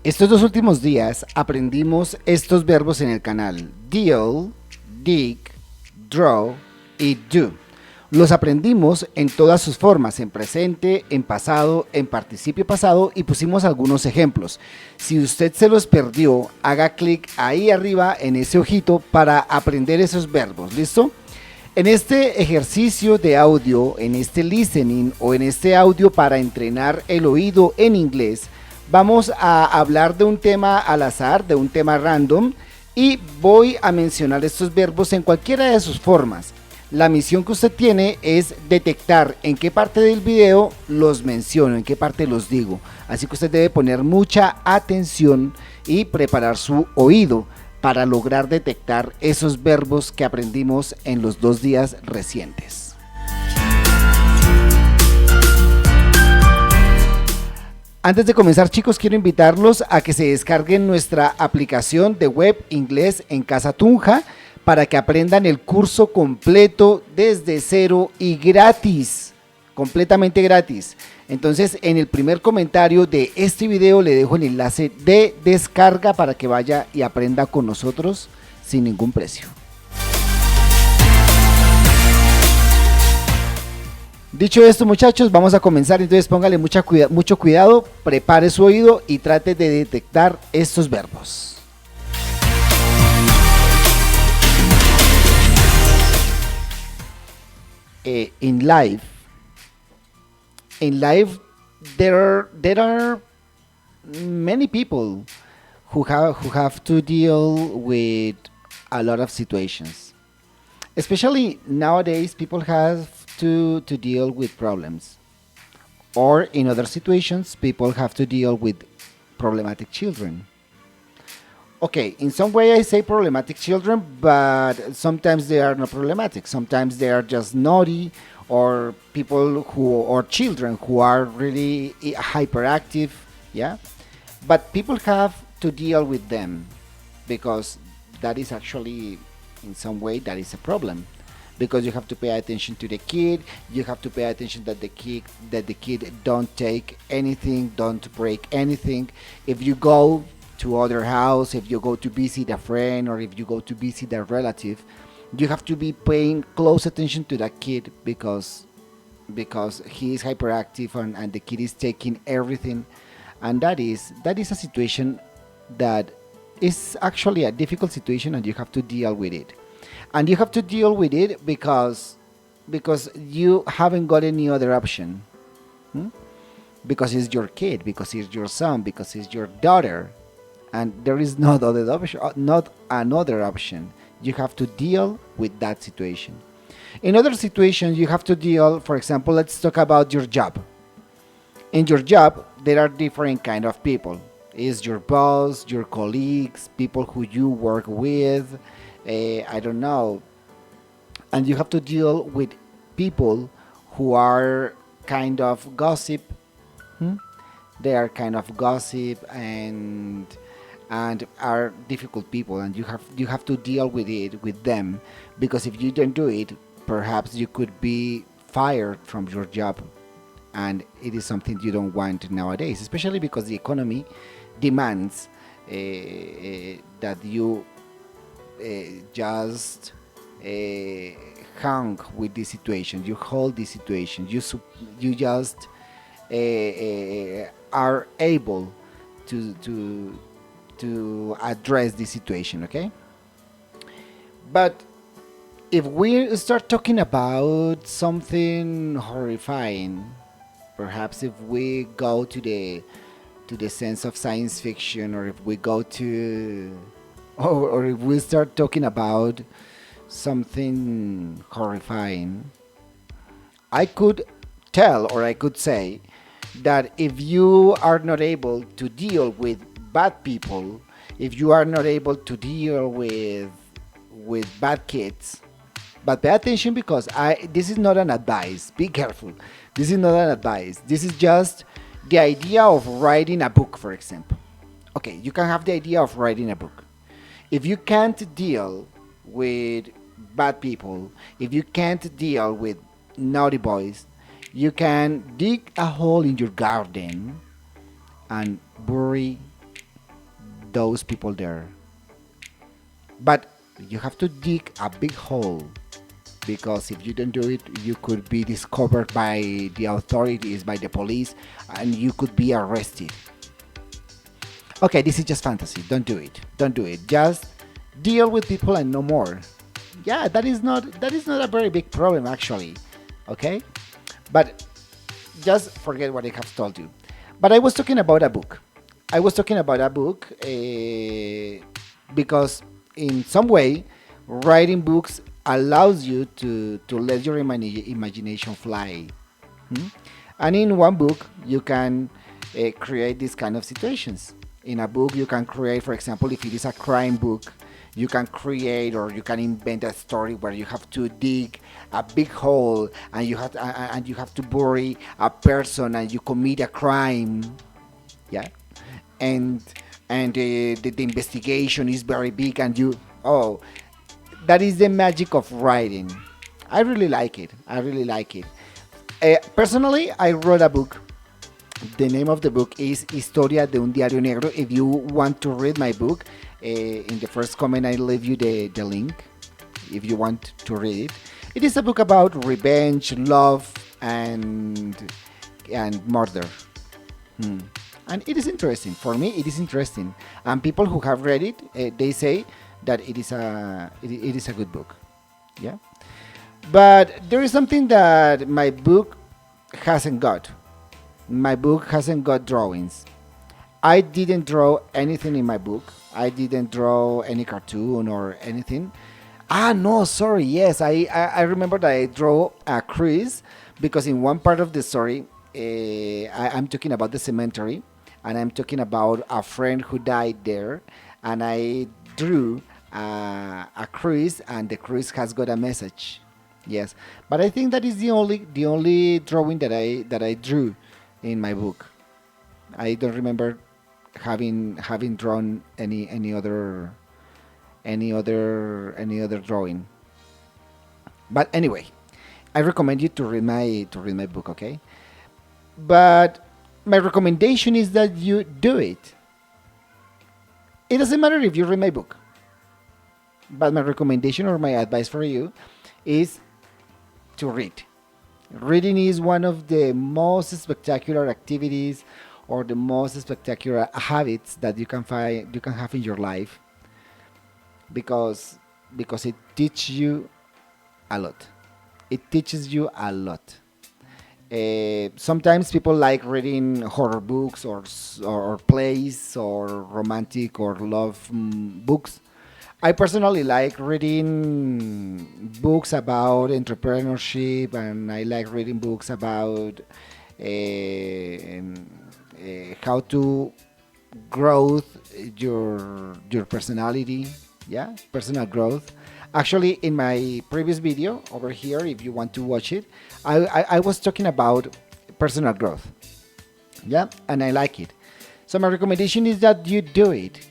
Estos dos últimos días aprendimos estos verbos en el canal: deal, dig, draw y do. Los aprendimos en todas sus formas, en presente, en pasado, en participio pasado, y pusimos algunos ejemplos. Si usted se los perdió, haga clic ahí arriba en ese ojito para aprender esos verbos. ¿Listo? En este ejercicio de audio, en este listening o en este audio para entrenar el oído en inglés, vamos a hablar de un tema al azar, de un tema random, y voy a mencionar estos verbos en cualquiera de sus formas. La misión que usted tiene es detectar en qué parte del video los menciono, en qué parte los digo. Así que usted debe poner mucha atención y preparar su oído para lograr detectar esos verbos que aprendimos en los 2 días recientes. Antes de comenzar, chicos, quiero invitarlos a que se descarguen nuestra aplicación de Web Inglés en Casa Tunja para que aprendan el curso completo desde cero y gratis, completamente gratis. Entonces, en el primer comentario de este video le dejo el enlace de descarga para que vaya y aprenda con nosotros sin ningún precio. Dicho esto, muchachos, vamos a comenzar. Entonces póngale mucho cuidado, prepare su oído y trate de detectar estos verbos. In life, there are many people who have to deal with a lot of situations. Especially nowadays, people have to deal with problems. Or in other situations, people have to deal with problematic children. Okay, in some way I say problematic children, but sometimes they are not problematic. Sometimes they are just naughty, or children who are really hyperactive, yeah? But people have to deal with them because that is actually, in some way, that is a problem. Because you have to pay attention to the kid, you have to pay attention that the kid don't take anything, don't break anything. If you go to other house, if you go to visit a friend, or if you go to visit a relative, you have to be paying close attention to that kid because he is hyperactive and the kid is taking everything, and that is a situation that is actually a difficult situation, and you have to deal with it. And you have to deal with it because you haven't got any other option. Because it's your kid, because it's your son, because it's your daughter, and there is not another option. You have to deal with that situation. In other situations, you have to deal, for example, let's talk about your job. In your job, there are different kind of people. Is your boss, your colleagues, people who you work with, I don't know. And you have to deal with people who are kind of gossip. They are kind of gossip and are difficult people, and you have to deal with them, because if you don't do it, perhaps you could be fired from your job, and it is something you don't want nowadays, especially because the economy demands that you just hang with this situation, you hold this situation, you just are able to address the situation, okay? But if we start talking about something horrifying, perhaps if we go to the sense of science fiction, or if we go to or if we start talking about something horrifying, I could tell, or I could say, that if you are not able to deal with bad people, if you are not able to deal with bad kids, but pay attention, because this is not an advice, be careful, this is not an advice, this is just the idea of writing a book, for example. Okay, you can have the idea of writing a book. If you can't deal with bad people, if you can't deal with naughty boys, you can dig a hole in your garden and bury those people there. But you have to dig a big hole, because if you don't do it, you could be discovered by the authorities, by the police, and you could be arrested. Okay, this is just fantasy. Don't do it. Don't do it. Just deal with people and no more. Yeah, that is not a very big problem actually. Okay, but just forget what I have told you. But I was talking about a book. I was talking about a book because in some way, writing books allows you to let your imagination fly. Hmm? And in one book, you can create these kind of situations. In a book, you can create, for example, if it is a crime book, you can create or you can invent a story where you have to dig a big hole and you have to bury a person and you commit a crime. Yeah, and the investigation is very big and that is the magic of writing. I really like it. Personally, I wrote a book. The name of the book is Historia de un Diario Negro. If you want to read my book, in the first comment I leave you the link if you want to read it. It is a book about revenge, love, and murder. And it is interesting. For me, it is interesting. And people who have read it, they say that it is a good book. Yeah. But there is something that my book hasn't got. My book hasn't got drawings. I didn't draw anything in my book. I didn't draw any cartoon or anything. No, sorry. Yes, I remember that I drew a cruise because in one part of the story, I'm talking about the cemetery and I'm talking about a friend who died there, and I drew a cruise, and the cruise has got a message. Yes, but I think that is the only drawing that I drew in my book. I don't remember having drawn any other drawing. But anyway, I recommend you to read my book, okay? But my recommendation is that you do it. It doesn't matter if you read my book. But my recommendation or my advice for you is to read. Reading is one of the most spectacular activities or the most spectacular habits that you can have in your life, because it teaches you a lot. It teaches you a lot. Sometimes people like reading horror books or plays or romantic or love books. I personally like reading books about entrepreneurship, and I like reading books about how to grow your personality. Yeah, personal growth. Actually, in my previous video over here, if you want to watch it, I was talking about personal growth. Yeah, and I like it. So my recommendation is that you do it.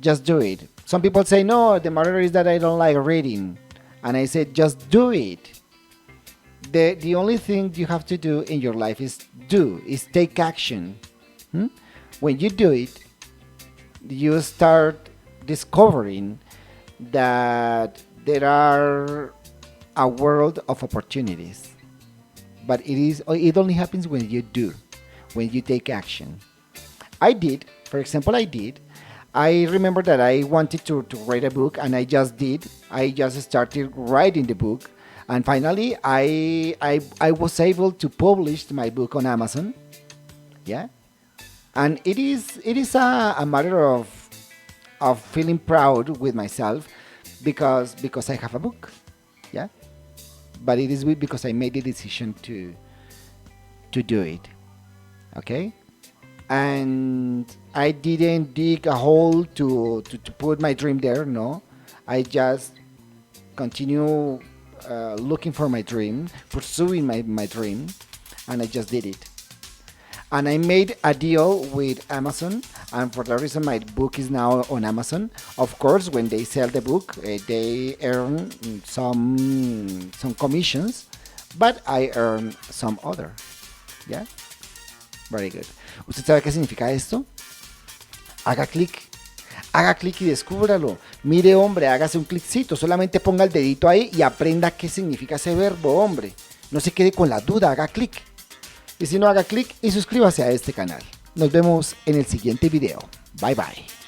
Just do it. Some people say, no, the matter is that I don't like reading. And I said, just do it. The only thing you have to do in your life is take action. When you do it, you start discovering that there are a world of opportunities. But it only happens when you do, when you take action. For example, I remember that I wanted to write a book, and I just did. I just started writing the book, and finally I was able to publish my book on Amazon. Yeah, and it is a matter of feeling proud with myself because I have a book. Yeah, but it is because I made the decision to do it. Okay. And I didn't dig a hole to put my dream there. No, I just continue looking for my dream, pursuing my dream, and I just did it. And I made a deal with Amazon, and for that reason my book is now on Amazon. Of course, when they sell the book, they earn some commissions, but I earn some other. Yeah. Very good. ¿Usted sabe qué significa esto? Haga clic Haga clic y descúbralo. Mire, hombre, hágase un cliccito. Solamente ponga el dedito ahí y aprenda qué significa ese verbo, hombre. No se quede con la duda, haga clic. Y si no, haga clic y suscríbase a este canal. Nos vemos en el siguiente video. Bye bye.